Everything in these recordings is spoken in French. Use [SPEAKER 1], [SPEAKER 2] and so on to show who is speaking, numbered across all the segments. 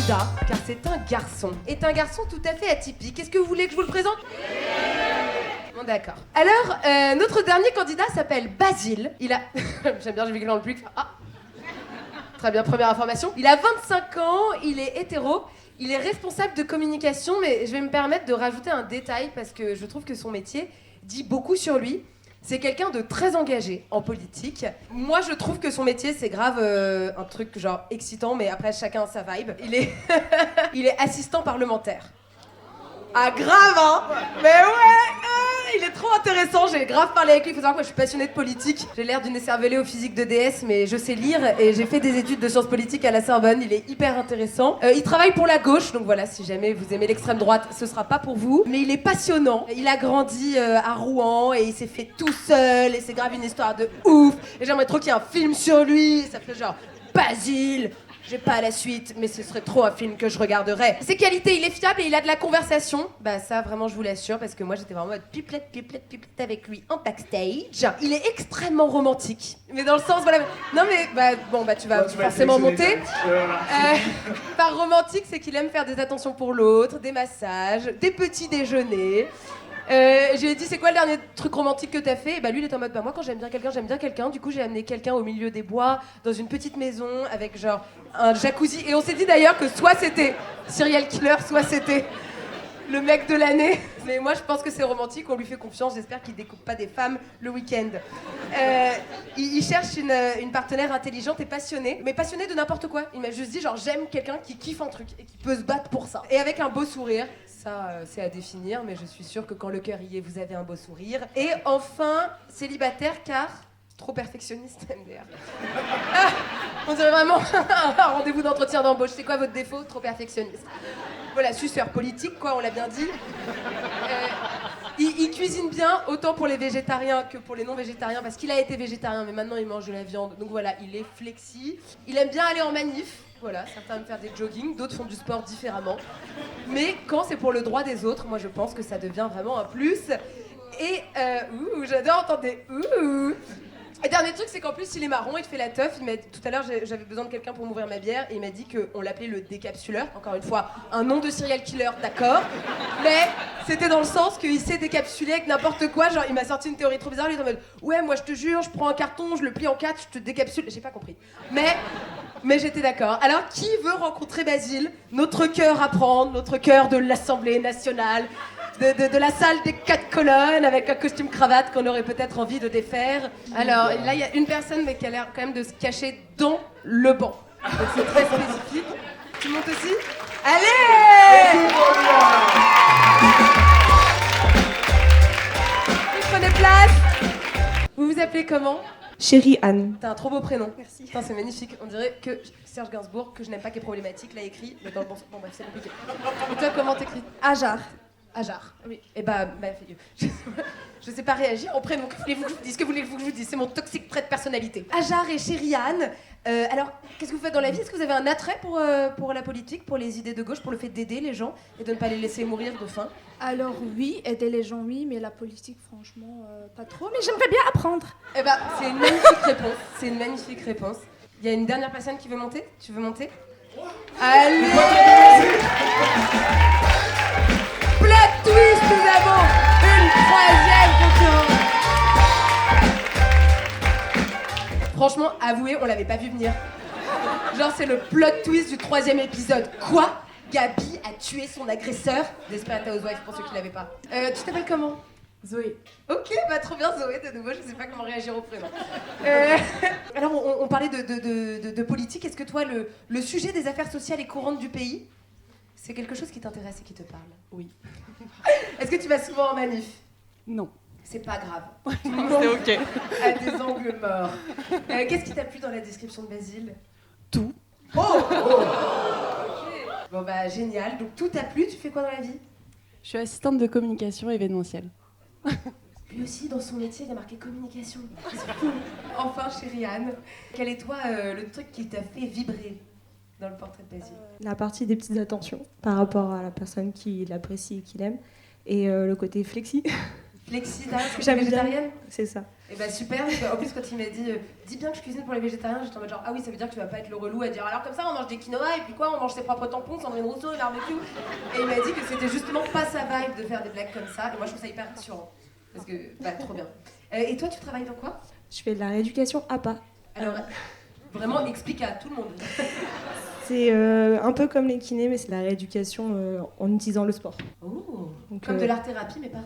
[SPEAKER 1] candidat, car c'est un garçon. Est un garçon tout à fait atypique. Est-ce que vous voulez que je vous le présente ? Bon, d'accord. Alors, notre dernier candidat s'appelle Basile. Il a... J'aime bien, j'ai vu qu'il est dans le public. Ah. Très bien, première information. Il a 25 ans, il est hétéro. Il est responsable de communication, mais je vais me permettre de rajouter un détail parce que je trouve que son métier dit beaucoup sur lui. C'est quelqu'un de très engagé en politique. Moi, je trouve que son métier, c'est grave un truc genre excitant, mais après, chacun a sa vibe. Il est assistant parlementaire. Ah, grave, hein. Mais ouais, il est trop intéressant. J'ai grave parlé avec lui. Il faut savoir que moi, je suis passionnée de politique. J'ai l'air d'une écervelée au physique de DS, mais je sais lire et j'ai fait des études de sciences politiques à la Sorbonne. Il est hyper intéressant. Il travaille pour la gauche, donc voilà, si jamais vous aimez l'extrême droite, ce sera pas pour vous. Mais il est passionnant. Il a grandi à Rouen et il s'est fait tout seul et c'est grave une histoire de ouf. Et j'aimerais trop qu'il y ait un film sur lui. Ça fait genre Basile. J'ai pas la suite, mais ce serait trop un film que je regarderais. Ses qualités, il est fiable et il a de la conversation. Bah ça, vraiment, je vous l'assure, parce que moi, j'étais vraiment en mode pipelette avec lui en backstage. Il est extrêmement romantique. Mais dans le sens, voilà... Non mais, tu vas forcément monter. Par romantique, c'est qu'il aime faire des attentions pour l'autre, des massages, des petits déjeuners. Je lui ai dit, c'est quoi le dernier truc romantique que t'as fait ? Et bah lui, il est en mode, moi quand j'aime bien quelqu'un. Du coup, j'ai amené quelqu'un au milieu des bois, dans une petite maison, avec genre un jacuzzi. Et on s'est dit d'ailleurs que soit c'était serial killer, soit c'était le mec de l'année. Mais moi, je pense que c'est romantique, on lui fait confiance. J'espère qu'il découpe pas des femmes le week-end. Il cherche une partenaire intelligente et passionnée. Mais passionnée de n'importe quoi. Il m'a juste dit, genre, j'aime quelqu'un qui kiffe un truc et qui peut se battre pour ça. Et avec un beau sourire. Ça, c'est à définir, mais je suis sûre que quand le cœur y est, vous avez un beau sourire. Et enfin, célibataire, car trop perfectionniste, MDR. On dirait vraiment un rendez-vous d'entretien d'embauche. C'est quoi votre défaut ? Trop perfectionniste. Voilà, suceur politique, quoi, on l'a bien dit. Il cuisine bien, autant pour les végétariens que pour les non-végétariens, parce qu'il a été végétarien, mais maintenant il mange de la viande. Donc voilà, il est flexi. Il aime bien aller en manif. Voilà, certains aiment faire des jogging, d'autres font du sport différemment. Mais quand c'est pour le droit des autres, moi je pense que ça devient vraiment un plus. Et j'adore entendre des Et dernier truc, c'est qu'en plus il est marron, il te fait la teuf. Tout à l'heure j'avais besoin de quelqu'un pour m'ouvrir ma bière et il m'a dit qu'on l'appelait le décapsuleur. Encore une fois, un nom de serial killer, d'accord. Mais c'était dans le sens qu'il sait décapsuler avec n'importe quoi. Genre il m'a sorti une théorie trop bizarre, lui il est en mode ouais moi je te jure, je prends un carton, je le plie en 4, je te décapsule. J'ai pas compris. Mais j'étais d'accord. Alors, qui veut rencontrer Basile ? Notre cœur à prendre, notre cœur de l'Assemblée nationale, de la salle des 4 colonnes, avec un costume cravate qu'on aurait peut-être envie de défaire. Alors, là, il y a une personne, mais qui a l'air quand même de se cacher dans le banc. Donc, c'est très spécifique. Tu montes aussi ? Allez ! Prenez place. Vous vous appelez comment ?
[SPEAKER 2] Chérie Anne.
[SPEAKER 1] T'as un trop beau prénom.
[SPEAKER 2] Merci.
[SPEAKER 1] Putain, c'est magnifique. On dirait que Serge Gainsbourg, que je n'aime pas, qui est problématique, l'a écrit. Mais dans le bon sens. Bon, bref, c'est compliqué. Et toi, comment t'écris ?
[SPEAKER 2] Ajar.
[SPEAKER 1] Ajar. Oui. Et je sais pas réagir au prénom. Que voulez-vous que je vous dise ? Que voulez-vous que je vous dise ? C'est mon toxique trait de personnalité. Ajar et Chérie Anne. Alors, qu'est-ce que vous faites dans la vie ? Est-ce que vous avez un attrait pour la politique, pour les idées de gauche, pour le fait d'aider les gens et de ne pas les laisser mourir de faim ?
[SPEAKER 2] Alors oui, aider les gens oui, mais la politique franchement pas trop, mais j'aimerais bien apprendre.
[SPEAKER 1] Eh ben, c'est une magnifique réponse. C'est une magnifique réponse. Il y a une dernière personne qui veut monter ? Tu veux monter ? Allez ! Plot twist, nous avons une troisième concurrente. Franchement, avouez, on l'avait pas vu venir. Genre, c'est le plot twist du 3e épisode. Quoi ? Gabi a tué son agresseur. Desperate Housewives, pour ceux qui l'avaient pas. Tu t'appelles comment ?
[SPEAKER 2] Zoé.
[SPEAKER 1] Ok, trop bien Zoé, de nouveau, je sais pas comment réagir au prénom. Alors, on parlait de politique. Est-ce que toi, le sujet des affaires sociales et courantes du pays, c'est quelque chose qui t'intéresse et qui te parle ?
[SPEAKER 2] Oui.
[SPEAKER 1] Est-ce que tu vas souvent en manif ?
[SPEAKER 2] Non.
[SPEAKER 1] C'est pas grave.
[SPEAKER 2] C'est ok.
[SPEAKER 1] À des angles morts. Qu'est-ce qui t'a plu dans la description de Basile ?
[SPEAKER 2] Tout.
[SPEAKER 1] Bon génial. Donc tout t'a plu, tu fais quoi dans la vie ?
[SPEAKER 2] Je suis assistante de communication événementielle.
[SPEAKER 1] Lui aussi, dans son métier, il a marqué communication. C'est cool. Enfin, chérie Anne, quel est toi le truc qui t'a fait vibrer dans le portrait de Basile ?
[SPEAKER 3] La partie des petites attentions par rapport à la personne qui l'apprécie et qui l'aime. Et le côté flexi.
[SPEAKER 1] Flexi, t'as
[SPEAKER 3] J'aime bien.
[SPEAKER 1] végétarienne.
[SPEAKER 3] C'est ça.
[SPEAKER 1] Et bah super, en plus quand il m'a dit dis bien que je cuisine pour les végétariens, j'étais en mode genre ah oui ça veut dire que tu vas pas être le relou à dire alors comme ça on mange des quinoa et puis quoi on mange ses propres tampons, Sandrine Rousseau, barbecue. Et il m'a dit que c'était justement pas sa vibe de faire des blagues comme ça et moi je trouve ça hyper rassurant. Parce que bah trop bien. Et toi tu travailles dans quoi?
[SPEAKER 3] Je fais de la rééducation APA.
[SPEAKER 1] Alors vraiment explique à tout le monde.
[SPEAKER 3] C'est un peu comme les kinés, mais c'est de la rééducation en utilisant le sport.
[SPEAKER 1] Oh,
[SPEAKER 3] Donc,
[SPEAKER 1] comme de l'art-thérapie mais par...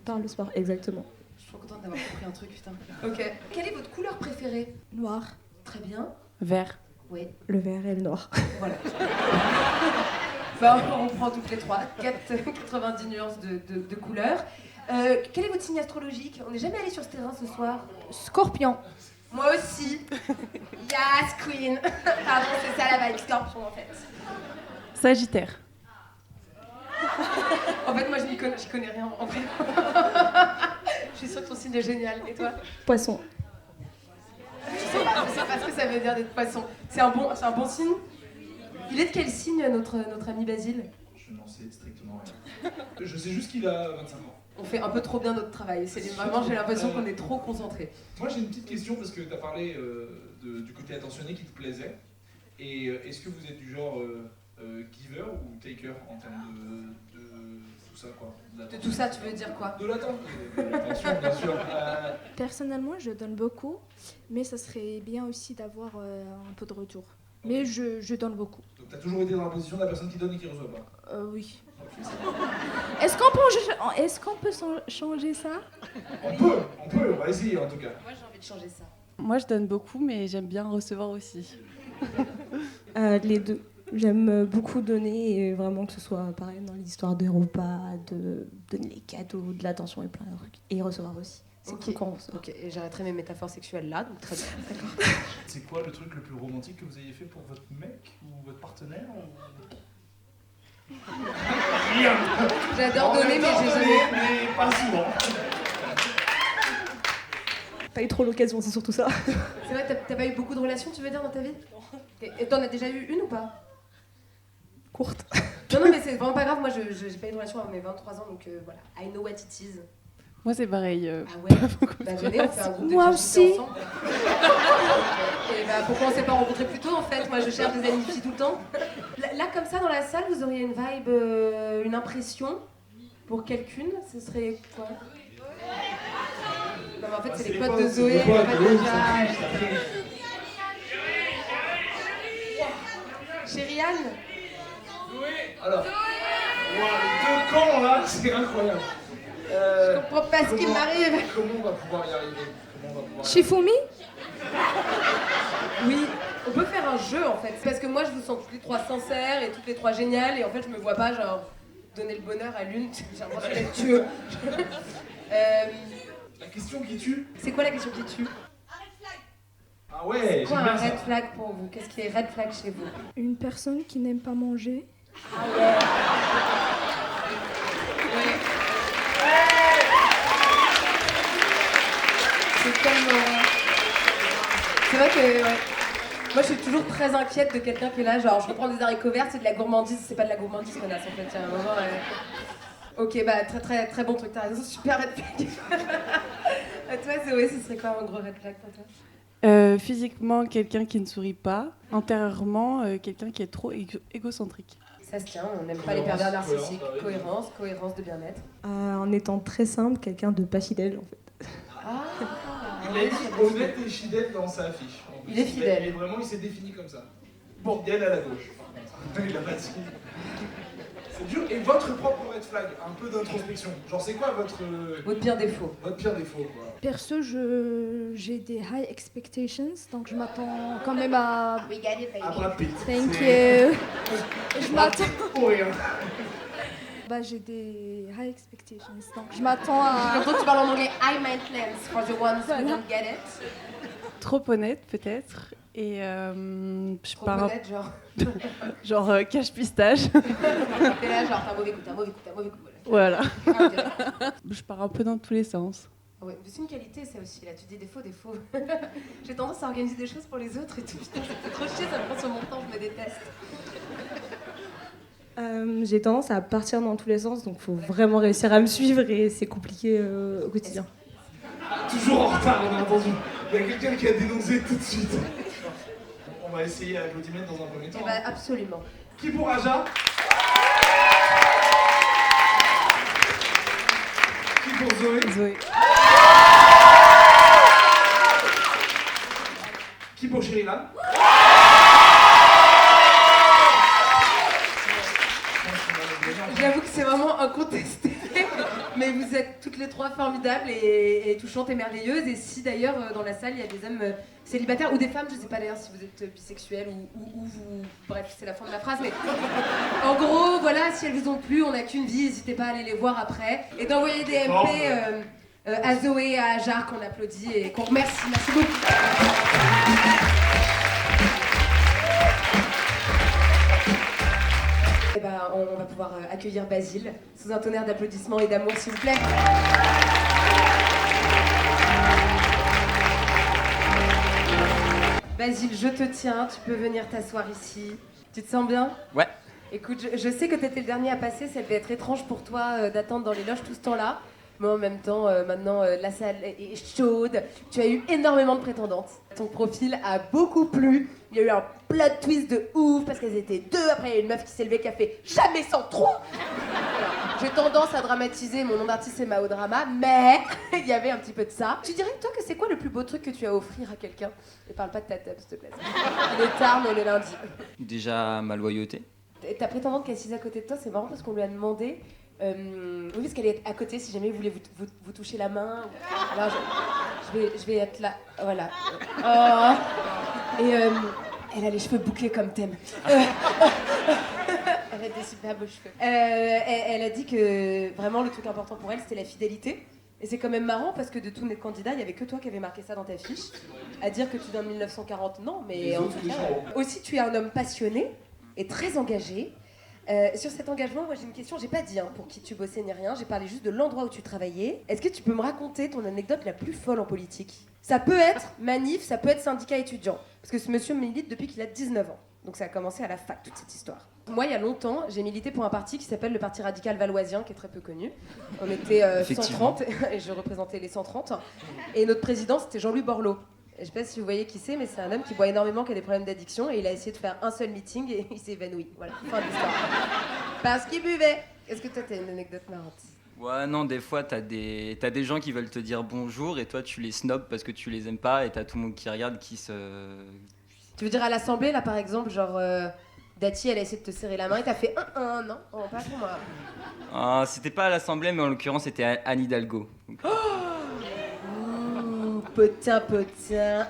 [SPEAKER 3] Par le sport, exactement.
[SPEAKER 1] Je suis trop contente d'avoir compris un truc putain. Ok. Quelle est votre couleur préférée?
[SPEAKER 2] Noir.
[SPEAKER 1] Très bien.
[SPEAKER 4] Vert.
[SPEAKER 1] Oui.
[SPEAKER 3] Le vert et le noir.
[SPEAKER 1] Voilà. Bah, on prend toutes les trois. 90 nuances de couleurs. Quel est votre signe astrologique? On n'est jamais allé sur ce terrain ce soir.
[SPEAKER 2] Scorpion.
[SPEAKER 1] Moi aussi. Yes, queen. Pardon, c'est ça la vibe scorpion en fait.
[SPEAKER 4] Sagittaire.
[SPEAKER 1] En fait, moi j'y connais rien en vrai. Je suis sûre que ton signe est génial. Et toi?
[SPEAKER 3] Poisson.
[SPEAKER 1] Je sais pas ce que ça veut dire d'être poisson. C'est un bon signe? Il est de quel signe notre ami Basile?
[SPEAKER 5] Je n'en sais strictement rien. Je sais juste qu'il a 25 ans.
[SPEAKER 1] On fait un peu trop bien notre travail. Vraiment, j'ai l'impression qu'on est trop concentrés.
[SPEAKER 5] Moi j'ai une petite question parce que tu as parlé du côté attentionné qui te plaisait. Et est-ce que vous êtes du genre giver ou taker en termes de tout ça quoi?
[SPEAKER 1] De tout ça, tu veux dire quoi?
[SPEAKER 5] De l'attention, bien sûr.
[SPEAKER 2] Personnellement, je donne beaucoup, mais ça serait bien aussi d'avoir un peu de retour. Mais je donne beaucoup.
[SPEAKER 5] Donc tu as toujours été dans la position de la personne qui donne et qui reçoit pas?
[SPEAKER 2] Oui. Est-ce qu'on peut changer ça?
[SPEAKER 5] On peut, on va essayer en tout cas.
[SPEAKER 1] Moi, j'ai envie de changer ça.
[SPEAKER 4] Moi, je donne beaucoup, mais j'aime bien recevoir aussi.
[SPEAKER 3] Les deux. J'aime beaucoup donner et vraiment que ce soit pareil dans l'histoire des repas, de donner les cadeaux, de l'attention et plein de trucs. Et recevoir aussi. C'est
[SPEAKER 1] Ok.
[SPEAKER 3] cool quand on reçoit.
[SPEAKER 1] Ok, et j'arrêterai mes métaphores sexuelles là, donc très bien. D'accord.
[SPEAKER 5] C'est quoi le truc le plus romantique que vous ayez fait pour votre mec ou votre partenaire Rien.
[SPEAKER 1] J'adore donner, mais j'ai jamais.
[SPEAKER 5] Mais pas souvent.
[SPEAKER 3] Pas eu trop l'occasion, c'est surtout ça.
[SPEAKER 1] C'est vrai, t'as pas eu beaucoup de relations, tu veux dire, dans ta vie? Et t'en as déjà eu une ou pas?
[SPEAKER 3] Courte.
[SPEAKER 1] Non, mais c'est vraiment pas grave. Moi, j'ai pas eu de relation à mes 23 ans, donc voilà. I know what it is.
[SPEAKER 4] Moi, c'est pareil.
[SPEAKER 1] Ah ouais? Bah venez, on fait un groupe de
[SPEAKER 2] Moi
[SPEAKER 1] filles
[SPEAKER 2] aussi.
[SPEAKER 1] ensemble. Et bah pourquoi on s'est pas rencontrés plus tôt en fait? Moi, je cherche des amis filles tout le temps. Là, comme ça, dans la salle, vous auriez une vibe, une impression pour quelqu'une? Ce serait quoi? Non, mais en fait, c'est les potes de Zoé. En fait, déjà. Chérie Anne?
[SPEAKER 5] Alors, deux camps là, c'est incroyable.
[SPEAKER 1] Je comprends pas ce qui m'arrive.
[SPEAKER 5] Comment on va pouvoir y arriver?
[SPEAKER 2] Shifumi?
[SPEAKER 1] Oui, on peut faire un jeu en fait. C'est parce que moi je vous sens toutes les trois sincères et toutes les trois géniales et en fait je me vois pas genre donner le bonheur à l'une. J'ai l'impression d'être tueux.
[SPEAKER 5] La question qui tue?
[SPEAKER 1] C'est quoi la question qui tue?
[SPEAKER 5] Ah ouais,
[SPEAKER 1] C'est quoi
[SPEAKER 5] j'aime
[SPEAKER 1] un
[SPEAKER 5] bien
[SPEAKER 1] red
[SPEAKER 5] ça.
[SPEAKER 1] flag pour vous? Qu'est-ce qui est red flag chez vous?
[SPEAKER 2] Une personne qui n'aime pas manger.
[SPEAKER 1] C'est tellement... C'est vrai que... Ouais. Moi je suis toujours très inquiète de quelqu'un qui est là, genre je reprends des haricots verts, c'est de la gourmandise, c'est pas de la gourmandise connasse en fait, il y a un moment... Ok, bah très très très bon truc, t'as raison, super red flag. À toi Zoé, ce serait quoi un gros red flag pour toi?
[SPEAKER 4] Physiquement, quelqu'un qui ne sourit pas. Intérieurement, quelqu'un qui est trop égocentrique.
[SPEAKER 1] Ça se tient, on n'aime pas les pervers
[SPEAKER 5] Cohérence,
[SPEAKER 1] narcissiques.
[SPEAKER 5] cohérence,
[SPEAKER 1] Cohérence de bien-être.
[SPEAKER 3] En étant très simple, quelqu'un de pas fidèle en fait.
[SPEAKER 1] Ah,
[SPEAKER 5] Il a dit honnête et fidèle dans sa fiche. En plus,
[SPEAKER 1] Il est fidèle.
[SPEAKER 5] Il s'est défini comme ça.
[SPEAKER 1] Bon.
[SPEAKER 5] Fidèle à la gauche. Il a pas dit. C'est dur. Et votre propre red flag, un peu d'introspection. Genre, c'est quoi votre
[SPEAKER 1] pire défaut?
[SPEAKER 5] votre pire défaut quoi?
[SPEAKER 2] Perso, j'ai des high expectations, donc je m'attends quand même à...
[SPEAKER 1] We got it,
[SPEAKER 5] Ah, Brad Pitt.
[SPEAKER 2] Thank
[SPEAKER 5] C'est-
[SPEAKER 2] you. Je m'attends...
[SPEAKER 5] Pour rien.
[SPEAKER 2] Bah, j'ai des high expectations, donc je m'attends à...
[SPEAKER 1] Surtout tu parles en anglais, high maintenance for the ones who don't get it.
[SPEAKER 4] Trop honnête, peut-être. Et je
[SPEAKER 1] Trop
[SPEAKER 4] pars
[SPEAKER 1] honnête, genre.
[SPEAKER 4] genre cache-pistache.
[SPEAKER 1] T'es là, genre, t'as un mauvais coup,
[SPEAKER 4] Voilà.
[SPEAKER 1] Ah, ok.
[SPEAKER 4] Je pars un peu dans tous les sens.
[SPEAKER 1] Ouais, mais c'est une qualité ça aussi, là, tu dis défaut. J'ai tendance à organiser des choses pour les autres et tout, putain, ça fait trop chier, ça me prend sur mon temps, je me déteste.
[SPEAKER 3] J'ai tendance à partir dans tous les sens, donc faut vraiment réussir à me suivre et c'est compliqué au quotidien.
[SPEAKER 5] Toujours en retard, on a entendu. Il y a quelqu'un qui a dénoncé tout de suite. On va essayer à Claudimètre dans un premier temps.
[SPEAKER 1] Eh ben, absolument.
[SPEAKER 5] Qui pour Aja? Qui pour Zoé?
[SPEAKER 4] Zoé.
[SPEAKER 5] Qui pour Chérilan?
[SPEAKER 1] J'avoue que c'est vraiment incontesté, mais vous êtes toutes les trois formidables et touchantes et merveilleuses. Et si d'ailleurs dans la salle il y a des hommes célibataires ou des femmes, je sais pas d'ailleurs si vous êtes bisexuels ou vous. Bref, c'est la fin de la phrase, mais en gros, voilà, si elles vous ont plu, on n'a qu'une vie, n'hésitez pas à aller les voir après et d'envoyer des MP à Zoé et à Ajar qu'on applaudit et qu'on remercie. Merci beaucoup. Eh ben, on va pouvoir accueillir Basile sous un tonnerre d'applaudissements et d'amour, s'il vous plaît. Basile, je te tiens, tu peux venir t'asseoir ici. Tu te sens bien?
[SPEAKER 6] Ouais.
[SPEAKER 1] Écoute, je sais que t'étais le dernier à passer, ça devait être étrange pour toi d'attendre dans les loges tout ce temps-là. Mais en même temps, maintenant, la salle est chaude. Tu as eu énormément de prétendantes. Ton profil a beaucoup plu. Il y a eu un plot twist de ouf parce qu'elles étaient deux. Après, il y a une meuf qui s'est levée qui a fait « Jamais sans trois !» J'ai tendance à dramatiser, mon nom d'artiste c'est Mao Drama, mais il y avait un petit peu de ça. Tu dirais, toi, que c'est quoi le plus beau truc que tu as à offrir à quelqu'un? Et parle pas de ta table, s'il te plaît. Les tarmes le lundi.
[SPEAKER 6] Déjà, ma loyauté.
[SPEAKER 1] Ta prétendante qui est assise à côté de toi, c'est marrant parce qu'on lui a demandé... oui, parce qu'elle est à côté, si jamais vous voulez vous toucher la main. Alors, je vais être là, voilà. Oh. Et elle a les cheveux bouclés comme thème. Elle a des super beaux cheveux. Elle a dit que vraiment le truc important pour elle, c'était la fidélité. Et c'est quand même marrant parce que de tous les candidats, il n'y avait que toi qui avais marqué ça dans ta fiche. À dire que tu viens de 1940, non, mais en tout cas... Aussi, tu es un homme passionné et très engagé. Sur cet engagement, moi j'ai une question, j'ai pas dit pour qui tu bossais ni rien, j'ai parlé juste de l'endroit où tu travaillais. Est-ce que tu peux me raconter ton anecdote la plus folle en politique? Ça peut être manif, ça peut être syndicat étudiant. Parce que ce monsieur milite depuis qu'il a 19 ans. Donc ça a commencé à la fac, toute cette histoire. Moi, il y a longtemps, j'ai milité pour un parti qui s'appelle le Parti radical valoisien, qui est très peu connu. On était 130, et je représentais les 130. Et notre président, c'était Jean-Louis Borloo. Je sais pas si vous voyez qui c'est, mais c'est un homme qui boit énormément, qui a des problèmes d'addiction, et il a essayé de faire un seul meeting et il s'est évanoui. Voilà, fin de l'histoire. Parce qu'il buvait. Est-ce que toi, t'as une anecdote marrante?
[SPEAKER 6] Ouais, non, des fois, t'as des gens qui veulent te dire bonjour et toi, tu les snobs parce que tu les aimes pas et t'as tout le monde qui regarde, qui se...
[SPEAKER 1] Tu veux dire à l'Assemblée, là, par exemple, genre... Dati, elle a essayé de te serrer la main et t'as fait non, oh, pas pour moi.
[SPEAKER 6] Ah, c'était pas à l'Assemblée, mais en l'occurrence, c'était Anne Hidalgo. Donc...
[SPEAKER 1] Potin,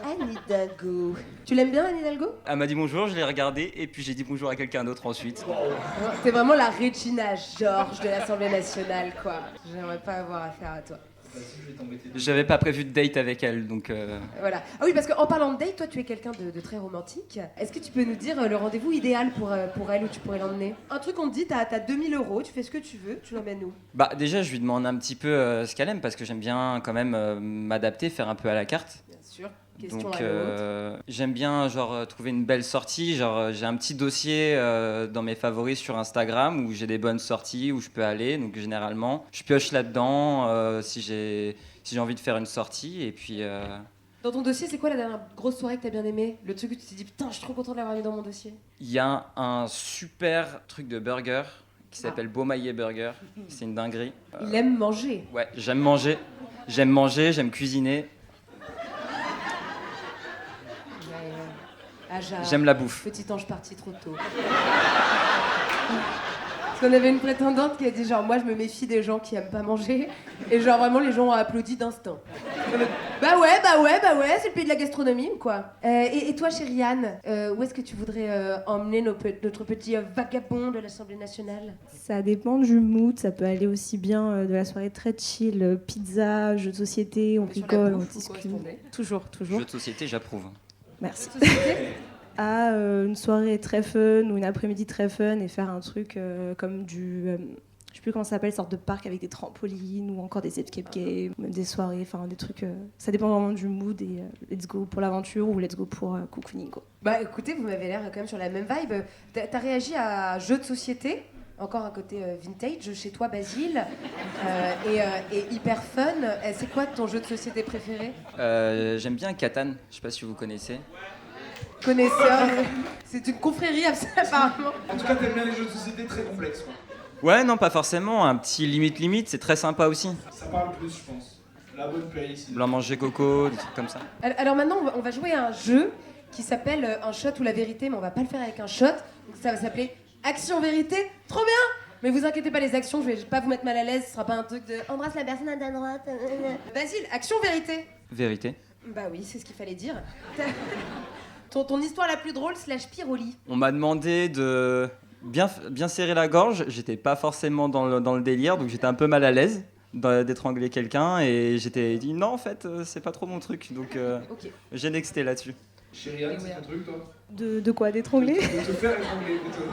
[SPEAKER 1] Anne Hidalgo. Tu l'aimes bien, Anne Hidalgo?
[SPEAKER 6] Elle m'a dit bonjour, je l'ai regardé et puis j'ai dit bonjour à quelqu'un d'autre ensuite.
[SPEAKER 1] T'es vraiment la Regina George de l'Assemblée nationale, quoi. J'aimerais pas avoir affaire à toi.
[SPEAKER 6] J'avais pas prévu de date avec elle, donc...
[SPEAKER 1] Voilà. Ah oui, parce qu'en parlant de date, toi, tu es quelqu'un de très romantique. Est-ce que tu peux nous dire le rendez-vous idéal pour elle où tu pourrais l'emmener? Un truc, on te dit, t'as 2000 €, tu fais ce que tu veux, tu l'emmènes où?
[SPEAKER 6] Bah déjà, je lui demande un petit peu ce qu'elle aime parce que j'aime bien quand même m'adapter, faire un peu à la carte.
[SPEAKER 1] Bien sûr. Question
[SPEAKER 6] Donc
[SPEAKER 1] à l'autre.
[SPEAKER 6] j'aime bien trouver une belle sortie, j'ai un petit dossier dans mes favoris sur Instagram où j'ai des bonnes sorties où je peux aller, donc généralement je pioche là-dedans si j'ai envie de faire une sortie et puis
[SPEAKER 1] Dans ton dossier, c'est quoi la dernière grosse soirée que t'as bien aimée? Le truc où tu t'es dit putain, je suis trop content de l'avoir mis dans mon dossier.
[SPEAKER 6] il y a un super truc de burger qui s'appelle Beaumaillé Burger, c'est une dinguerie.
[SPEAKER 1] Il aime manger.
[SPEAKER 6] Ouais, j'aime manger, j'aime cuisiner.
[SPEAKER 1] Aja,
[SPEAKER 6] J'aime la bouffe.
[SPEAKER 1] petit ange parti trop tôt. Parce qu'on avait une prétendante qui a dit genre moi je me méfie des gens qui aiment pas manger et genre vraiment les gens ont applaudi d'instant. Bah ouais, c'est le pays de la gastronomie ou quoi. Et toi chérie Anne, où est-ce que tu voudrais emmener notre petit vagabond de l'Assemblée nationale?
[SPEAKER 3] Ça dépend du mood, ça peut aller aussi bien de la soirée très chill, pizza, jeux de société, on rigole, on discute. Toujours.
[SPEAKER 6] Jeu de société, j'approuve.
[SPEAKER 3] Merci. À une soirée très fun ou une après-midi très fun et faire un truc comme du... je sais plus comment ça s'appelle, sorte de parc avec des trampolines ou encore des escape games, même des soirées, enfin des trucs... ça dépend vraiment du mood et let's go pour l'aventure ou let's go pour cocooning, quoi.
[SPEAKER 1] Bah écoutez, vous m'avez l'air quand même sur la même vibe. T'as réagi à jeux de société. Encore un côté vintage chez toi, Basile, et hyper fun. C'est quoi ton jeu de société préféré?
[SPEAKER 6] J'aime bien Catan, je sais pas si vous connaissez.
[SPEAKER 1] Connaisseur, c'est une confrérie apparemment.
[SPEAKER 5] En tout cas, t'aimes bien les jeux de société très complexes, quoi.
[SPEAKER 6] Ouais, non, pas forcément. Un petit limite, c'est très sympa aussi.
[SPEAKER 5] Ça parle plus, je pense. La bonne paye ici.
[SPEAKER 6] Blanc manger coco, des trucs comme ça.
[SPEAKER 1] Alors maintenant, on va jouer à un jeu qui s'appelle un shot ou la vérité, mais on va pas le faire avec un shot. Donc ça va s'appeler Action Vérité. Trop bien! Mais vous inquiétez pas, les actions, je vais pas vous mettre mal à l'aise. Ce sera pas un truc de embrasse la personne à ta droite. Basile, Action Vérité.
[SPEAKER 6] Vérité.
[SPEAKER 1] Bah oui, c'est ce qu'il fallait dire. Ton histoire la plus drôle / pire au lit.
[SPEAKER 6] On m'a demandé de bien serrer la gorge. J'étais pas forcément dans le délire, donc j'étais un peu mal à l'aise d'étrangler quelqu'un et j'étais dit non, en fait, c'est pas trop mon truc. Donc
[SPEAKER 1] Ok.
[SPEAKER 6] j'ai nexté là-dessus.
[SPEAKER 5] Chérie, c'est ton truc, toi?
[SPEAKER 3] De quoi? D'étrangler?
[SPEAKER 5] De te faire étrangler, plutôt.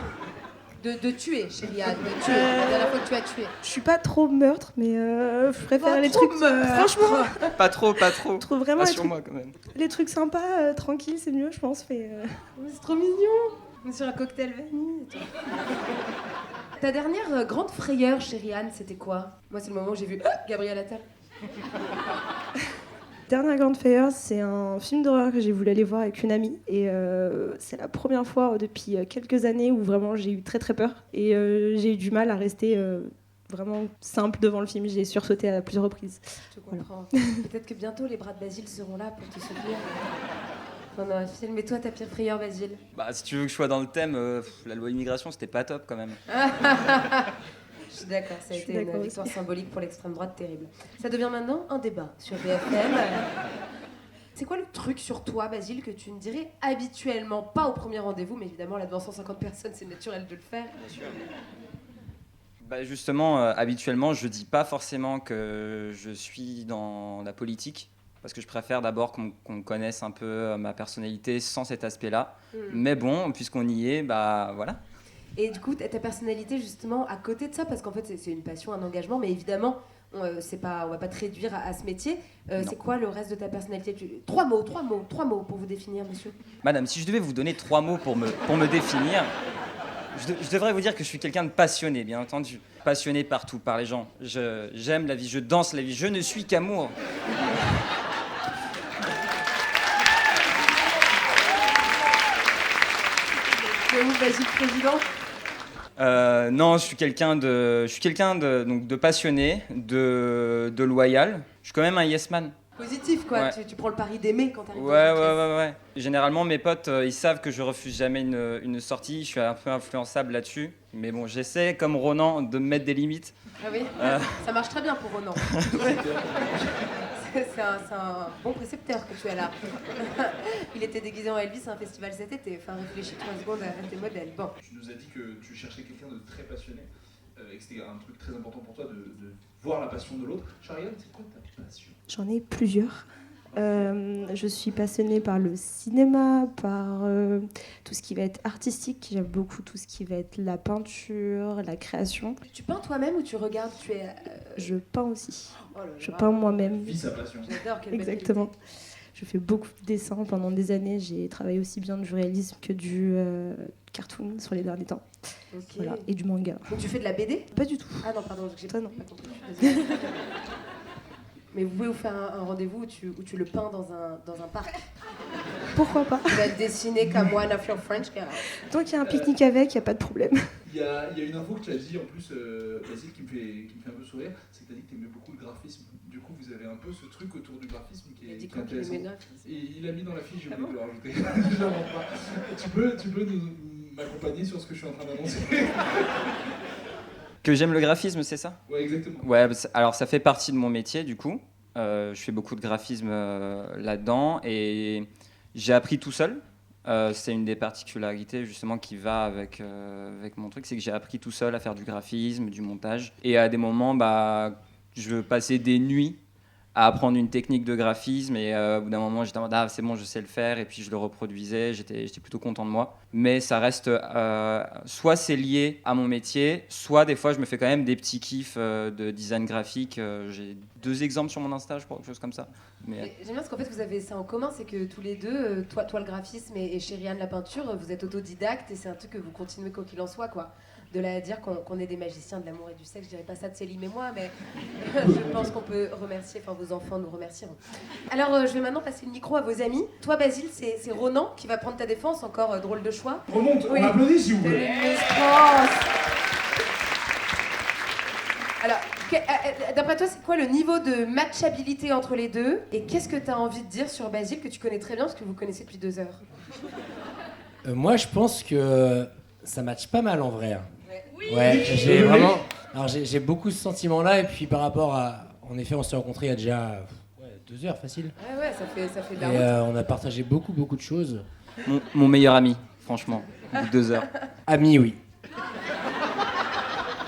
[SPEAKER 1] De tuer, chérie Anne, de tuer. La dernière fois que tu as tué.
[SPEAKER 3] Je suis pas trop meurtre, mais je préfère les
[SPEAKER 1] trop
[SPEAKER 3] trucs.
[SPEAKER 1] meurtre.
[SPEAKER 3] Franchement,
[SPEAKER 6] Pas trop.
[SPEAKER 3] je trouve vraiment les
[SPEAKER 6] Rassure-moi quand même.
[SPEAKER 3] trucs sympas, tranquilles, c'est mieux, je pense.
[SPEAKER 1] Mais c'est trop mignon. On est sur un cocktail vanille. Et tout. Ta dernière grande frayeur, chérie Anne, c'était quoi? Moi, c'est le moment où j'ai vu Gabriel Attal.
[SPEAKER 3] Dernière grande frayeur, c'est un film d'horreur que j'ai voulu aller voir avec une amie. Et c'est la première fois depuis quelques années où vraiment j'ai eu très très peur. Et j'ai eu du mal à rester vraiment simple devant le film. J'ai sursauté à plusieurs reprises.
[SPEAKER 1] Je te comprends. Peut-être que bientôt les bras de Basile seront là pour te soutenir. Pendant un film. Et toi, ta pire frayeur, Basile?
[SPEAKER 6] Bah, si tu veux que je sois dans le thème, la loi immigration, c'était pas top quand même.
[SPEAKER 1] Je suis d'accord, ça a
[SPEAKER 3] Je suis
[SPEAKER 1] été une
[SPEAKER 3] d'accord
[SPEAKER 1] victoire symbolique pour l'extrême droite terrible. Ça devient maintenant un débat sur BFM. C'est quoi le truc sur toi, Basile, que tu ne dirais habituellement pas au premier rendez-vous, mais évidemment, là, devant 150 personnes, c'est naturel de le faire.
[SPEAKER 6] Bah justement, habituellement, je dis pas forcément que je suis dans la politique, parce que je préfère d'abord qu'on connaisse un peu ma personnalité sans cet aspect-là. Mais bon, puisqu'on y est, bah voilà.
[SPEAKER 1] Et du coup, ta personnalité, justement, à côté de ça, parce qu'en fait, c'est une passion, un engagement, mais évidemment, on va pas te réduire à ce métier. C'est quoi le reste de ta personnalité? Trois mots pour vous définir, monsieur.
[SPEAKER 6] Madame, si je devais vous donner 3 mots pour me définir, je devrais vous dire que je suis quelqu'un de passionné, bien entendu. Passionné par tout, par les gens. J'aime la vie, je danse la vie, je ne suis qu'amour.
[SPEAKER 1] C'est vous, Basile, président?
[SPEAKER 6] Non, je suis quelqu'un de passionné, de loyal. Je suis quand même un yes man.
[SPEAKER 1] Positif, quoi.
[SPEAKER 6] Ouais.
[SPEAKER 1] Tu prends le pari d'aimer quand t'arrives dans
[SPEAKER 6] Ouais.
[SPEAKER 1] une pièce.
[SPEAKER 6] Généralement, mes potes, ils savent que je refuse jamais une sortie. Je suis un peu influençable là-dessus. Mais bon, j'essaie, comme Ronan, de me mettre des limites.
[SPEAKER 1] Ah oui. Ça marche très bien pour Ronan. C'est un bon précepteur que tu as là. Il était déguisé en Elvis à un festival cet été. Enfin, réfléchis 3 secondes à tes modèles. Bon.
[SPEAKER 5] Tu nous as dit que tu cherchais quelqu'un de très passionné et que c'était un truc très important pour toi de voir la passion de l'autre. Chariane, c'est quoi ta passion?
[SPEAKER 3] J'en ai plusieurs. Je suis passionnée par le cinéma, par tout ce qui va être artistique. J'aime beaucoup tout ce qui va être la peinture, la création.
[SPEAKER 1] Tu peins toi-même ou tu regardes?
[SPEAKER 3] Je peins aussi.
[SPEAKER 1] Oh là là.
[SPEAKER 3] Je peins moi-même.
[SPEAKER 5] Vis sa passion.
[SPEAKER 1] J'adore, quelle belle
[SPEAKER 3] Exactement.
[SPEAKER 1] qualité.
[SPEAKER 3] Je fais beaucoup de dessins pendant des années. J'ai travaillé aussi bien du réalisme que du cartoon sur les derniers temps.
[SPEAKER 1] Ok.
[SPEAKER 3] Voilà. Et du manga.
[SPEAKER 1] Donc tu fais de la BD?
[SPEAKER 3] Pas du tout.
[SPEAKER 1] Ah non, pardon, j'ai
[SPEAKER 3] Toi, non.
[SPEAKER 1] pas compris. Désolée. Mais vous pouvez vous faire un rendez-vous où tu le peins dans un parc.
[SPEAKER 3] Pourquoi pas?
[SPEAKER 1] Tu vas le dessiner comme One of Your French Girls.
[SPEAKER 3] Tant qu'il y a un pique-nique avec, il n'y a pas de problème.
[SPEAKER 5] Il y a une info que tu as dit en plus, Basile, qui me fait un peu sourire, c'est que tu as dit que tu aimais beaucoup le graphisme. Du coup, vous avez un peu ce truc autour du graphisme qui
[SPEAKER 1] Il a
[SPEAKER 5] est,
[SPEAKER 1] dit
[SPEAKER 5] qui est
[SPEAKER 1] quoi qu'il
[SPEAKER 5] intéressant.
[SPEAKER 1] aimait là.
[SPEAKER 5] Et il a mis dans la fiche, j'ai
[SPEAKER 1] Ah
[SPEAKER 5] oublié
[SPEAKER 1] bon
[SPEAKER 5] de le rajouter. Je n'invente pas. Tu peux m'accompagner sur ce que je suis en train d'annoncer?
[SPEAKER 6] Que j'aime le graphisme, c'est ça?
[SPEAKER 5] Ouais, exactement.
[SPEAKER 6] Ouais, alors ça fait partie de mon métier du coup. Je fais beaucoup de graphisme là-dedans et j'ai appris tout seul. C'est une des particularités justement qui va avec mon truc, c'est que j'ai appris tout seul à faire du graphisme, du montage. Et à des moments, je passais des nuits à apprendre une technique de graphisme et au bout d'un moment j'étais en mode c'est bon, je sais le faire, et puis je le reproduisais, j'étais plutôt content de moi. Mais ça reste soit c'est lié à mon métier, soit des fois je me fais quand même des petits kiffs de design graphique. J'ai 2 exemples sur mon Insta, je crois, quelque chose comme ça. Mais
[SPEAKER 1] J'aime bien parce qu'en fait vous avez ça en commun, c'est que tous les deux, toi le graphisme et Chériane la peinture, vous êtes autodidacte et c'est un truc que vous continuez quoi qu'il en soit, quoi. De là à dire qu'on est des magiciens de l'amour et du sexe, je dirais pas ça de Célim et moi, mais je pense qu'on peut remercier, enfin vos enfants nous remercieront. Alors je vais maintenant passer le micro à vos amis. Toi Basile, c'est Ronan qui va prendre ta défense, encore drôle de choix.
[SPEAKER 5] Remonte,
[SPEAKER 1] Oui.
[SPEAKER 5] on applaudit si vous voulez.
[SPEAKER 1] Alors, d'après toi, c'est quoi le niveau de matchabilité entre les deux? Et qu'est-ce que tu as envie de dire sur Basile, que tu connais très bien, parce que vous connaissez depuis 2 heures?
[SPEAKER 7] Moi, je pense que ça matche pas mal en vrai.
[SPEAKER 1] Oui.
[SPEAKER 7] Ouais, j'ai vraiment. Alors, j'ai beaucoup ce sentiment-là, et puis par rapport à. En effet, on s'est rencontrés il y a déjà 2 heures facile.
[SPEAKER 1] Ouais, ça fait de la
[SPEAKER 7] Et
[SPEAKER 1] route.
[SPEAKER 7] on a partagé beaucoup de choses.
[SPEAKER 6] Mon meilleur ami, franchement, au bout de 2 heures.
[SPEAKER 7] Amis, oui.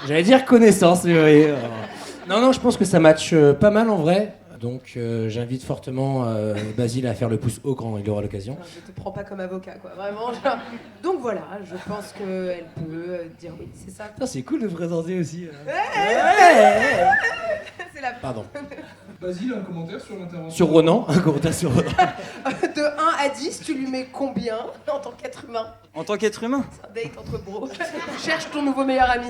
[SPEAKER 7] J'allais dire connaissance, mais oui. Non, je pense que ça match pas mal en vrai. Donc j'invite fortement Basile à faire le pouce haut quand il aura l'occasion.
[SPEAKER 1] Je te prends pas comme avocat, quoi, vraiment. Genre. Donc voilà, je pense qu'elle peut dire oui, c'est ça.
[SPEAKER 7] Putain, c'est cool de présenter aussi.
[SPEAKER 1] C'est la...
[SPEAKER 7] Pardon.
[SPEAKER 5] Basile, un commentaire sur l'intervention.
[SPEAKER 7] Sur Ronan, un commentaire sur Ronan.
[SPEAKER 1] De 1 à 10, tu lui mets combien en tant qu'être humain?
[SPEAKER 6] En tant qu'être humain?
[SPEAKER 1] C'est un date entre bros. Cherche ton nouveau meilleur ami.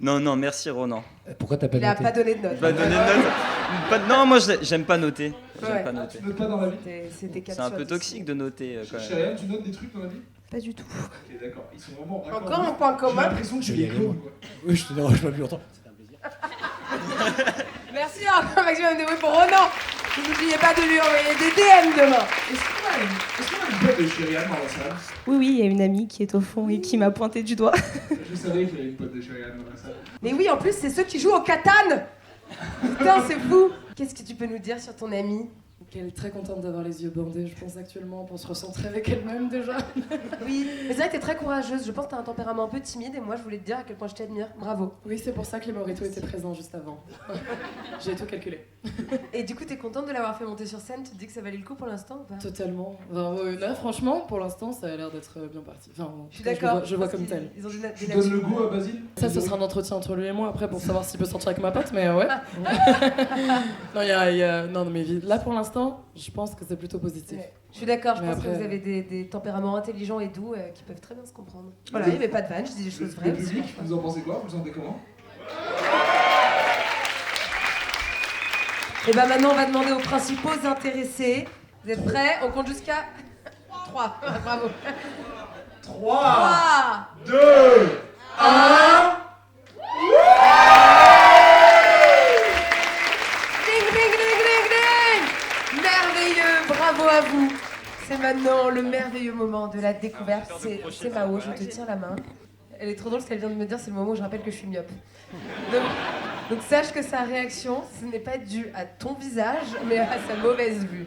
[SPEAKER 6] Non, merci Ronan.
[SPEAKER 7] Pourquoi t'as pas
[SPEAKER 1] Il a
[SPEAKER 7] noté
[SPEAKER 1] pas donné de note.
[SPEAKER 6] Pas donner de note. Non, moi j'aime pas noter. J'aime
[SPEAKER 1] Ouais.
[SPEAKER 6] pas noter.
[SPEAKER 5] Tu notes pas dans la vie?
[SPEAKER 1] C'était 4
[SPEAKER 6] C'est un
[SPEAKER 1] sur
[SPEAKER 6] peu
[SPEAKER 1] 10.
[SPEAKER 6] toxique de noter quand même.
[SPEAKER 5] Chériane, tu notes des trucs dans la vie?
[SPEAKER 3] Pas du tout.
[SPEAKER 5] Ok, d'accord. Ils sont vraiment raccords.
[SPEAKER 1] Encore un point
[SPEAKER 5] J'ai
[SPEAKER 1] commun.
[SPEAKER 5] l'impression que
[SPEAKER 7] Je
[SPEAKER 5] tu
[SPEAKER 7] vais y
[SPEAKER 5] les
[SPEAKER 7] aller, moi.
[SPEAKER 5] clones, quoi.
[SPEAKER 7] Oui, je te dérange pas plus longtemps. C'était un plaisir.
[SPEAKER 1] Merci encore, maximum de bruit pour Ronan. Et n'oubliez pas de lui envoyer des DM demain.
[SPEAKER 5] Est-ce qu'on a une pote de Chériane dans la salle?
[SPEAKER 3] Oui, il y a une amie qui est au fond et qui m'a pointé du doigt.
[SPEAKER 5] Je savais qu'il y avait une pote de Chériane dans la salle.
[SPEAKER 1] Mais oui, en plus, c'est ceux qui jouent au Catan. Putain, c'est fou. Qu'est-ce que tu peux nous dire sur ton amie?
[SPEAKER 8] Elle est très contente d'avoir les yeux bandés, je pense, actuellement, pour se recentrer avec elle-même déjà.
[SPEAKER 1] Oui, mais c'est vrai que t'es très courageuse. Je pense que t'as un tempérament un peu timide et moi, je voulais te dire à quel point je t'admire. Bravo.
[SPEAKER 8] Oui, c'est pour ça que les Morito étaient présents juste avant. J'ai tout calculé.
[SPEAKER 1] Et du coup, t'es contente de l'avoir fait monter sur scène? Tu te dis que ça valait le coup pour l'instant ou pas?
[SPEAKER 8] Totalement. Enfin, là, franchement, pour l'instant, ça a l'air d'être bien parti. Enfin,
[SPEAKER 1] Je suis d'accord.
[SPEAKER 8] Je vois comme tel.
[SPEAKER 1] Ils ont des
[SPEAKER 5] Tu donnes le goût à Basile?
[SPEAKER 8] Ça, ce sera un entretien entre lui et moi après pour savoir s'il peut sortir avec ma pote, mais ouais. Non, non, mais là, pour l'instant, je pense que c'est plutôt positif.
[SPEAKER 1] Ouais. Je suis d'accord, je
[SPEAKER 8] Mais
[SPEAKER 1] pense
[SPEAKER 8] après-
[SPEAKER 1] que vous avez des tempéraments intelligents et doux qui peuvent très bien se comprendre. Voilà, il n'y avait pas de vanne, je dis des choses vraies.
[SPEAKER 5] Le public, vous en pensez quoi? Vous le sentez comment?
[SPEAKER 1] Et bah maintenant, on va demander aux principaux intéressés. Vous êtes prêts? On compte jusqu'à 3. Bravo.
[SPEAKER 5] 3,
[SPEAKER 1] 3.
[SPEAKER 5] 2, 1.
[SPEAKER 1] Ding, ding, ding, ding, ding. Merveilleux, bravo à vous. C'est maintenant le merveilleux moment de la découverte. C'est Mao, je te tiens la main. Elle est trop drôle ce qu'elle vient de me dire, c'est le moment où je rappelle que je suis myope. Donc sache que sa réaction, ce n'est pas dû à ton visage, mais à sa mauvaise vue.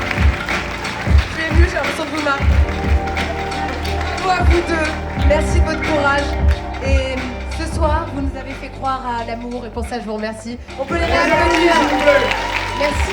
[SPEAKER 1] Je suis émue, j'ai l'impression de vous marquer. Bravo à vous deux, merci de votre courage. Et ce soir, vous nous avez fait croire à l'amour et pour ça, je vous remercie. On peut les réapplaudir. Merci.